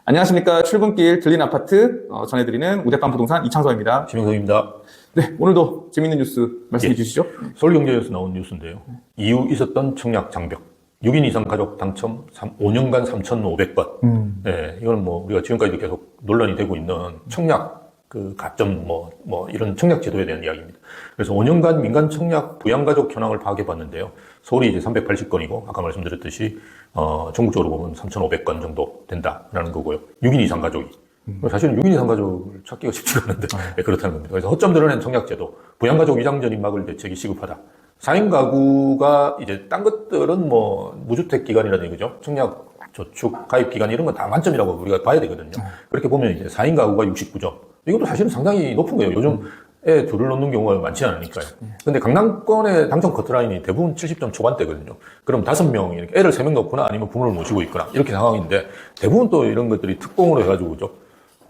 안녕하십니까. 출근길 들린 아파트 전해드리는 우대판 부동산 이창섭입니다. 김영석입니다. 네, 오늘도 재밌는 뉴스 말씀해 주시죠. 서울경제에서 나온 뉴스인데요. 이후 있었던 청약 장벽. 6인 이상 가족 당첨 5년간 3,500건. 네, 이건 뭐 우리가 지금까지도 계속 논란이 되고 있는 청약 그 가점 이런 청약 제도에 대한 이야기입니다. 그래서 5년간 민간 청약 부양가족 현황을 파악해 봤는데요. 서울이 이제 380건이고 아까 말씀드렸듯이 전국적으로 보면 3,500건 정도 된다라는 거고요. 6인 이상 가족이. 사실은 6인 이상 가족을 찾기가 쉽지가 않은데 네, 그렇다는 겁니다. 그래서 허점 드러낸 청약 제도, 부양가족 위장 전입막을 대책이 시급하다. 4인 가구가 이제 딴 것들은 뭐 무주택 기간이라든지 그죠? 청약 저축 가입 기간 이런 건 다 만점이라고 우리가 봐야 되거든요. 그렇게 보면 이제 4인 가구가 69점. 이것도 사실은 상당히 높은 거예요. 요즘 애 둘을 놓는 경우가 많지 않으니까요. 근데 강남권의 당첨 커트라인이 대부분 70점 초반대거든요. 그럼 5명, 이렇게 애를 3명 넣거나 아니면 부모를 모시고 있거나 이렇게 상황인데 대부분 또 이런 것들이 특공으로 해가지고 그죠?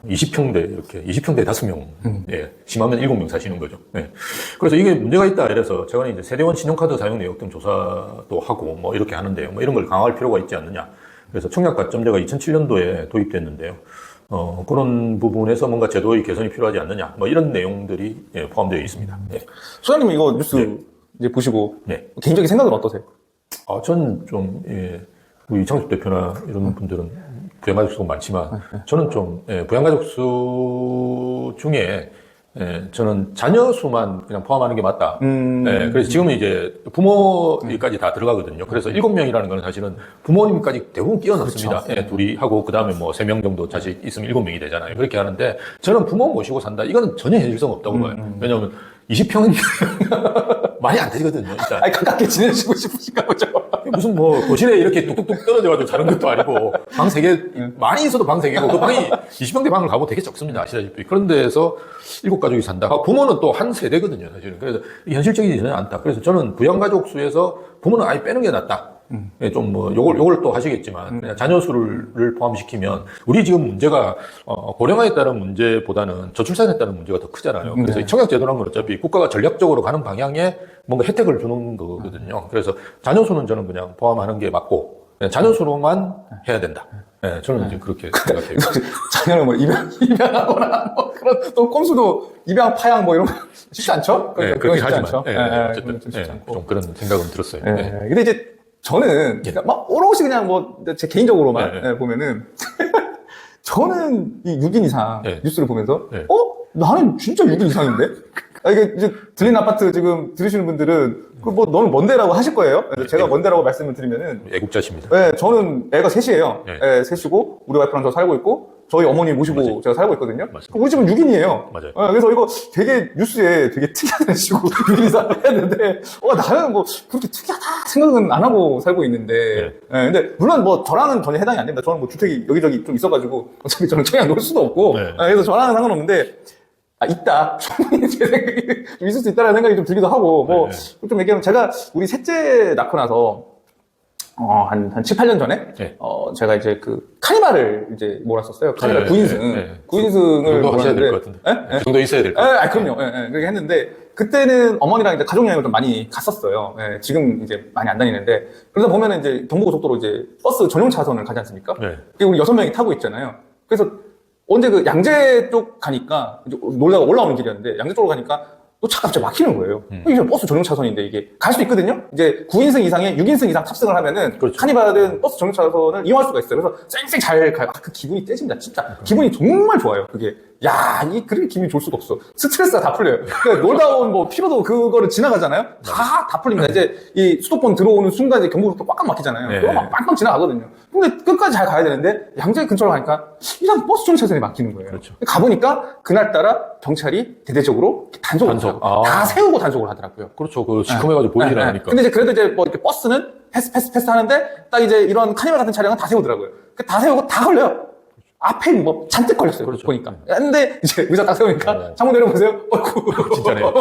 20평대 이렇게 20평대 5명, 예, 심하면 7명 사시는 거죠. 예. 그래서 이게 문제가 있다 이래서 제가 이제 세대원 신용카드 사용 내역 등 조사도 하고 뭐 이렇게 하는데요. 뭐 이런 걸 강화할 필요가 있지 않느냐. 그래서 청약 가점제가 2007년도에 도입됐는데요. 그런 부분에서 뭔가 제도의 개선이 필요하지 않느냐. 뭐 이런 내용들이 예, 포함되어 있습니다. 예. 소장님 이거 뉴스 네. 이제 보시고 네. 개인적인 생각은 어떠세요? 저는 좀, 예, 우리 이창섭 대표나 이런 분들은 부양가족 수가 많지만, 저는 좀, 예, 부양가족 수 중에, 예, 저는 자녀 수만 그냥 포함하는 게 맞다. 예, 그래서 지금은 이제 부모까지 다 들어가거든요. 그래서 7명이라는 건 사실은 부모님까지 대부분 끼워 넣습니다. 그렇죠. 예, 둘이 하고, 그 다음에 뭐 3명 정도 자식 있으면 7명이 되잖아요. 그렇게 하는데, 저는 부모 모시고 산다. 이거는 전혀 현실성 없다고 봐요. 왜냐하면 20평은 많이 안 되거든요, 일단. 아니, 가깝게 지내시고 싶으신가 보죠. 무슨 뭐 거실에 이렇게 뚝뚝뚝 떨어져가지고 자는 것도 아니고 방 3개 많이 있어도 방 3개고 그 방이 20평대 방을 가보면 되게 적습니다, 아시다시피. 그런 데에서 7가족이 산다. 부모는 또 한 세대거든요, 사실은. 그래서 현실적이지는 않다. 그래서 저는 부양가족 수에서 부모는 아예 빼는 게 낫다. 예, 좀 뭐 요걸 또 하시겠지만 그냥 자녀 수를 포함시키면 우리 지금 문제가 고령화에 따른 문제보다는 저출산에 따른 문제가 더 크잖아요. 그래서 청약 제도라는 건 어차피 국가가 전략적으로 가는 방향에 뭔가 혜택을 주는 거거든요. 그래서 자녀 수는 저는 그냥 포함하는 게 맞고 자녀 수로만 해야 된다. 예, 저는 이제 그렇게 생각해요. 자녀는 뭐 입양하거나 뭐 그런 또 꼼수도 입양 파양 뭐 이런 거 쉽지 않죠? 예, 그건 그렇게 쉽지 하지만 않죠. 예, 그건 어쨌든 쉽지 않고. 좀 그런 생각은 들었어요. 예. 예. 근데 이제 저는 그러니까 막 오롯이 그냥 뭐 제 개인적으로만 네. 보면은 저는 이 6인 이상 네. 뉴스를 보면서 네. 나는 진짜 6인 이상인데? 이게 이제 들린 아파트 지금 들으시는 분들은 그 뭐 너는 뭔데라고 하실 거예요. 그래서 제가 뭔데라고 말씀을 드리면은 애국자십니다. 네, 저는 애가 셋이에요. 네. 애 셋이고 우리 와이프랑 저 살고 있고 저희 어머니 모시고 맞아요. 제가 살고 있거든요. 맞습니다. 우리 집은 6인이에요. 맞아요. 그래서 이거 되게 뉴스에 되게 특이하다는 식으로 6인 이상 했는데 나는 뭐 그렇게 특이하다 생각은 안 하고 살고 있는데 근데 물론 뭐 저랑은 전혀 해당이 안 됩니다. 저는 뭐 주택이 여기저기 좀 있어가지고 어차피 저는 청약 놓을 수도 없고 네. 그래서 저랑은 상관없는데 있다. 충분히 제 생각이 좀 있을 수 있다라는 생각이 좀 들기도 하고, 좀 얘기하면 제가 우리 셋째 낳고 나서, 한 7, 8년 전에, 네. 제가 이제 그 카니발을 이제 몰았었어요. 카니발 네, 9인승. 네. 9인승을 그 정도 하셔야 될 몰았는데. 것 같은데. 예? 그 정도 있어야 될 것 같아요. 그럼요. 그렇게 했는데, 그때는 어머니랑 이제 가족여행을 좀 많이 갔었어요. 지금 이제 많이 안 다니는데, 그러다 보면은 이제 경부고속도로 이제 버스 전용 차선을 가지 않습니까? 네. 우리 6명이 타고 있잖아요. 그래서 언제 그 양재 쪽 가니까 이제 놀다가 올라오는 길이었는데 양재 쪽으로 가니까 또 차가 갑자기 막히는 거예요. 이게 버스 전용 차선인데 이게 갈 수 있거든요. 이제 9인승 이상에 6인승 이상 탑승을 하면은 그렇죠. 카니발은 버스 전용 차선을 이용할 수가 있어요. 그래서 쌩쌩 잘 가요. 그 기분이 떼집니다. 진짜 기분이 정말 좋아요. 그게 그렇게 기분이 좋을 수가 없어. 스트레스가 다 풀려요. 그러니까 놀다 온 뭐 피로도 그거를 지나가잖아요. 다 풀립니다. 이제 이 수도권 들어오는 순간 이제 경부고속도로 꽉꽉 막히잖아요. 네. 그거 막 빵빵 지나가거든요. 근데 끝까지 잘 가야 되는데 양재 근처로 가니까 이상 버스 전용 차선이 막히는 거예요. 그렇죠. 가보니까 그날따라 경찰이 대대적으로 단속을 단속. 다 세우고 단속을 하더라고요. 그렇죠. 그 시커매가지고 보이질 않으니까. 근데 이제 그래도 이제 뭐 이렇게 버스는 패스 하는데 딱 이제 이런 카니발 같은 차량은 다 세우더라고요. 다 세우고 다 걸려요. 앞에 뭐 잔뜩 걸렸어요. 그렇죠. 보니까. 근데 이제 의자 딱 세우니까 네. 창문 내려보세요. 어이구. 진짜네요.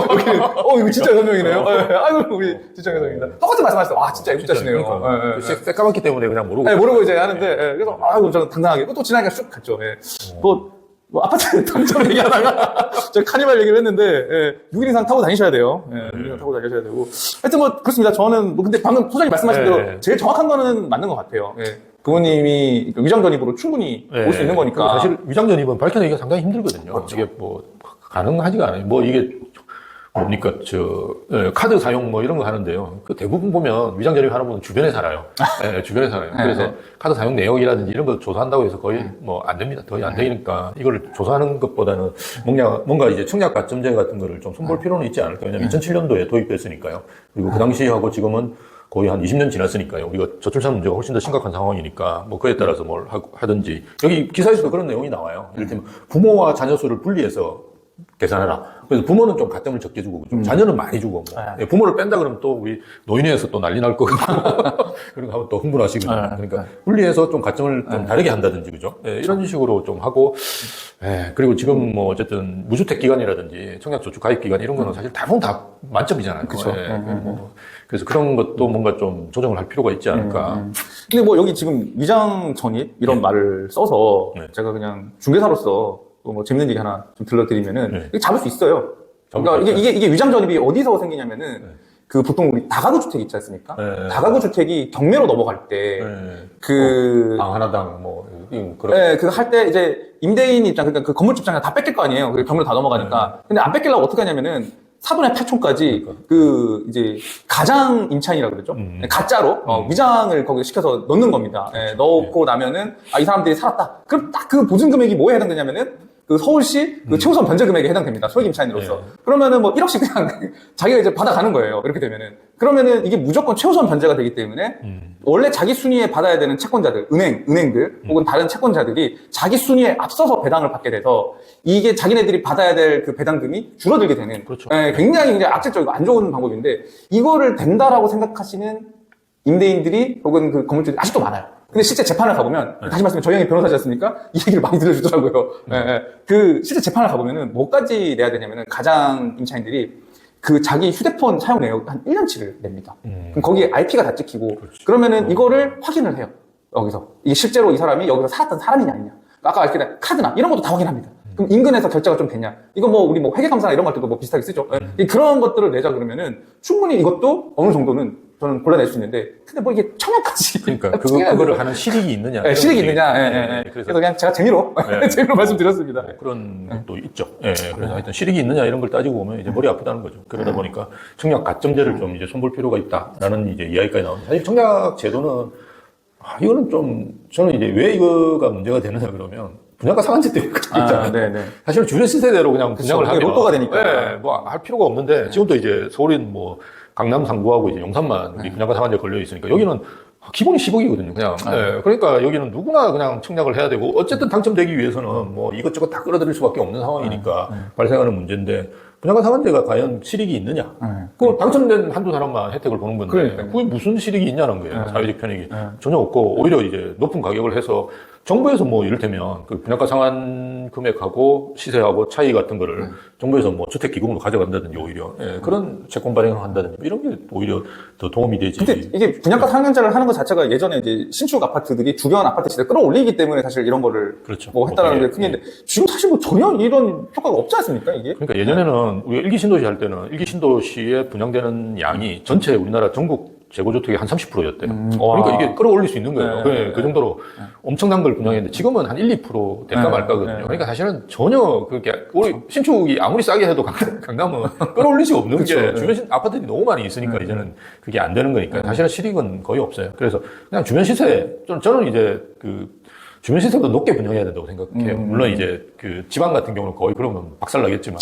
이거 진짜 여성이네요. 아이고, 우리 진짜 여성입니다. 똑같은 말씀하셨어요. 진짜 애국자시네요. 새까맣기 때문에 그냥 모르고. 모르고 이제 하는데, 그래서, 저는 당당하게. 또 지나니까 쑥 갔죠. 뭐 아파트 당첨 얘기하다가, 저 카니발 얘기를 했는데, 6일 이상 타고 다니셔야 돼요. 6일 이상 타고 다니셔야 되고. 하여튼 뭐, 그렇습니다. 저는, 근데 방금 소장님 말씀하신 대로, 제일 정확한 거는 맞는 것 같아요. 부모님이 위장 전입으로 충분히 올 수 있는 거니까. 사실 위장 전입은 밝혀내기가 상당히 힘들거든요. 그렇죠. 이게 뭐 가능하지가 않아요. 뭐 이게 뭡니까 카드 사용 뭐 이런 거 하는데요. 그 대부분 보면 위장 전입 하는 분은 주변에 살아요. 주변에 살아요. 그래서 카드 사용 내역이라든지 이런 거 조사한다고 해서 거의 뭐 안 됩니다. 거의 안 되니까 이걸 조사하는 것보다는 뭔가 이제 청약 가점제 같은 거를 좀 손볼 필요는 있지 않을까. 왜냐면 2007년도에 도입됐으니까요. 그리고 그 당시하고 지금은 거의 한 20년 지났으니까요. 우리가 저출산 문제가 훨씬 더 심각한 상황이니까 뭐 그에 따라서 뭘 하든지 여기 기사에서도 그런 내용이 나와요. 이를테면 부모와 자녀 수를 분리해서 계산해라. 그래서 부모는 좀 가점을 적게 주고 좀 자녀는 많이 주고 뭐. 부모를 뺀다 그러면 또 우리 노인회에서 또 난리 날 거고 그런 거 하면 또 흥분하시거든요. 그러니까 분리해서 좀 가점을 좀 다르게 한다든지 그죠? 이런 식으로 좀 하고 그리고 지금 뭐 어쨌든 무주택 기간이라든지 청약저축 가입 기간 이런 거는 사실 대부분 다 만점이잖아요. 그렇죠. 그래서 그런 것도 뭔가 좀 조정을 할 필요가 있지 않을까. 근데 뭐 여기 지금 위장 전입 이런 말을 써서 제가 그냥 중개사로서 뭐 재밌는 얘기 하나 좀 들려드리면은 이게 잡을 수 있어요. 그러니까 이게 위장 전입이 어디서 생기냐면은 그 보통 우리 다가구 주택 있지 않습니까? 다가구 주택이 경매로 넘어갈 때 방 하나당 뭐 그거 할 때 이제 임대인 입장 그러니까 그 건물주 입장에 다 뺏길 거 아니에요. 그 경매로 다 넘어가니까. 근데 안 뺏기려고 어떻게 하냐면은 4분의 8촌까지 그 이제 가장 임차인이라고 그러죠. 가짜로 위장을 거기 시켜서 넣는 겁니다. 넣고 나면은 이 사람들이 살았다. 그럼 딱 그 보증 금액이 뭐에 해당되냐면은 그 서울시 그 최우선 변제 금액에 해당됩니다. 소액 임차인으로서. 그러면은 뭐 1억씩 그냥 자기가 이제 받아가는 거예요. 이렇게 되면은. 그러면은 이게 무조건 최우선 변제가 되기 때문에 원래 자기 순위에 받아야 되는 채권자들, 은행들 혹은 다른 채권자들이 자기 순위에 앞서서 배당을 받게 돼서 이게 자기네들이 받아야 될 그 배당금이 줄어들게 되는 그렇죠. 굉장히 이제 악질적이고 안 좋은 방법인데 이거를 된다라고 생각하시는 임대인들이 혹은 그 건물주들이 아직도 많아요. 근데 실제 재판을 가보면, 다시 말씀드리면 저희 형이 변호사지 않습니까? 이 얘기를 많이 들려주더라고요. 그 실제 재판을 가보면은 뭐까지 내야 되냐면은 가장 임차인들이 그 자기 휴대폰 사용 내역 한 1년치를 냅니다. 그럼 거기에 IP가 다 찍히고, 그러면은 이거를 확인을 해요. 여기서. 이게 실제로 이 사람이 여기서 살았던 사람이냐 아니냐. 아까 알게 카드나 이런 것도 다 확인합니다. 그럼 인근에서 결제가 좀 됐냐. 이거 뭐 우리 뭐 회계감사나 이런 거 할 때도 뭐 비슷하게 쓰죠. 그런 것들을 내자 그러면은 충분히 이것도 어느 정도는 저는 골라낼 수 있는데, 근데 뭐 이게 청약까지. 그러니까 그거를 하는 실익이 있느냐. 네, 실익이 있느냐. 그래서 그냥 제가 재미로 재미로 말씀드렸습니다. 그런 것도 있죠. 그래서 하여튼 실익이 있느냐 이런 걸 따지고 보면 이제 머리 아프다는 거죠. 그러다 보니까 청약 가점제를 좀 이제 손볼 필요가 있다라는 이제 이야기까지 나옵니다. 사실 청약 제도는 이거는 좀 저는 이제 왜 이거가 문제가 되느냐 그러면 분양가 상한제 때문에 있잖아요. 사실은 주변 시세대로 그냥 분양을 하면 로또가 되니까. 뭐 할 필요가 없는데 지금도 이제 서울인 뭐 강남 상구하고 이제 용산만 우리 분양가 상한제 걸려 있으니까 여기는 기본이 10억이거든요, 그냥. 그러니까 여기는 누구나 그냥 청약을 해야 되고, 어쨌든 당첨되기 위해서는 뭐 이것저것 다 끌어들일 수밖에 없는 상황이니까 발생하는 문제인데, 분양가 상한제가 과연 실익이 있느냐? 그 당첨된 한두 사람만 혜택을 보는 건데, 그게 무슨 실익이 있냐는 거예요, 사회적 편익이. 전혀 없고, 오히려 이제 높은 가격을 해서 정부에서 뭐 이를테면 그 분양가 상한 금액하고 시세하고 차이 같은 거를 정부에서 뭐 주택기금으로 가져간다든지 오히려 그런 채권 발행을 한다든지 이런 게 오히려 더 도움이 되지. 근데 이게 분양가 상한제를 하는 것 자체가 예전에 이제 신축 아파트들이 주변 아파트 시세 끌어올리기 때문에 사실 이런 거를 뭐 했다라는 게 큰게 있는데 지금 사실 뭐 전혀 이런 효과가 없지 않습니까 이게? 그러니까 예전에는 우리가 일기 신도시 할 때는 일기 신도시에 분양되는 양이 전체 우리나라 전국 재고주택의 한 30%였대요. 그러니까 이게 끌어올릴 수 있는 거예요. 그 정도로 엄청난 걸 분양했는데 지금은 한 1, 2% 될까 말까거든요. 그러니까 사실은 전혀 그렇게 우리 신축이 아무리 싸게 해도 강남은 끌어올릴 수 없는 게 주변 아파트들이 너무 많이 있으니까 이제는 그게 안 되는 거니까 사실은 실익은 거의 없어요. 그래서 그냥 주변 시세 저는 이제 그 주변 시세보다 높게 분양해야 된다고 생각해요. 물론 이제 그 지방 같은 경우는 거의 그러면 박살 나겠지만,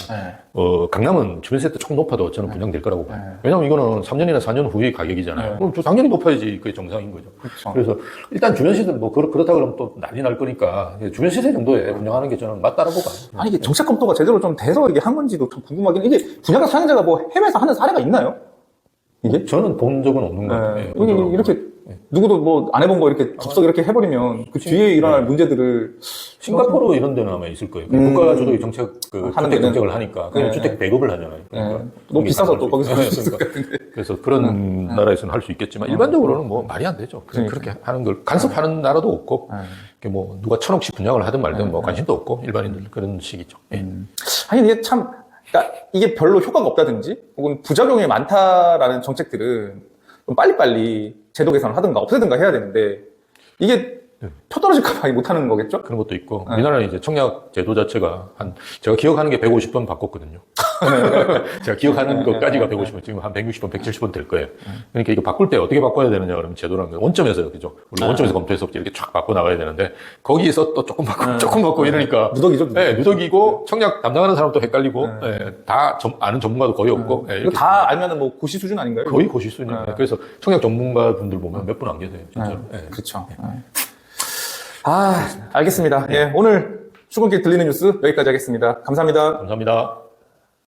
강남은 주변 시세 조금 높아도 저는 분양될 거라고 봐요. 왜냐면 이거는 3년이나 4년 후의 가격이잖아요. 그럼 당연히 높아야지 그게 정상인 거죠. 그래서 일단 주변 시세 뭐 그렇다 그러면 또 난리 날 거니까 주변 시세 정도에 분양하는 게 저는 맞다라고 봐요. 아니 이게 정책 검토가 제대로 좀 돼서 이게 한 건지도 좀 궁금하긴 해. 이게 분양가 상한제가 뭐 해외에서 하는 사례가 있나요? 이게? 저는 본 적은 없는 것 같아요. 이렇게 누구도 뭐 안 해본 거 이렇게 접속 이렇게 해버리면 그 뒤에 일어날 문제들을 싱가포르 이런 데는 아마 있을 거예요. 국가 주도의 정책 주택 정책을 하니까 그냥 주택 배급을 하잖아요. 그러니까 너무 비싸서 또 거기서 있을 것 같은데. 그래서 그런 나라에서는 할 수 있겠지만 일반적으로는 뭐 말이 안 되죠. 그렇게 하는 걸 간섭하는 나라도 없고 뭐 누가 1,000억씩 분양을 하든 말든 뭐 관심도 없고 일반인들 그런 식이죠. 아니 이게 참 그러니까 이게 별로 효과가 없다든지 혹은 부작용이 많다라는 정책들은 좀 빨리빨리 제도 개선을 하든가 없애든가 해야 되는데 이게 터떨어질까봐 못하는 거겠죠? 그런 것도 있고, 우리나라는 이제 청약 제도 자체가 제가 기억하는 게 150번 바꿨거든요. 제가 기억하는 것까지가 150번, 지금 한 160번, 170번 될 거예요. 그러니까 이거 바꿀 때 어떻게 바꿔야 되느냐, 그러면 제도라는 거, 원점에서요, 그죠? 우리 원점에서 검토해서 이렇게 쫙 바꿔 나가야 되는데, 거기서 또 조금 바꾸고, 조금 바꾸고 이러니까. 누더기죠, 누더기. 네, 누더기고, 청약 담당하는 사람도 헷갈리고, 다 아는 전문가도 거의 없고, 이거 다 알면은 뭐 고시 수준 아닌가요? 거의 고시 수준이에요. 그래서 청약 전문가 분들 보면 몇 분 안 계세요, 진짜로. 그렇죠. 알겠습니다. 예, 오늘 출근길 들리는 뉴스 여기까지 하겠습니다. 감사합니다. 감사합니다.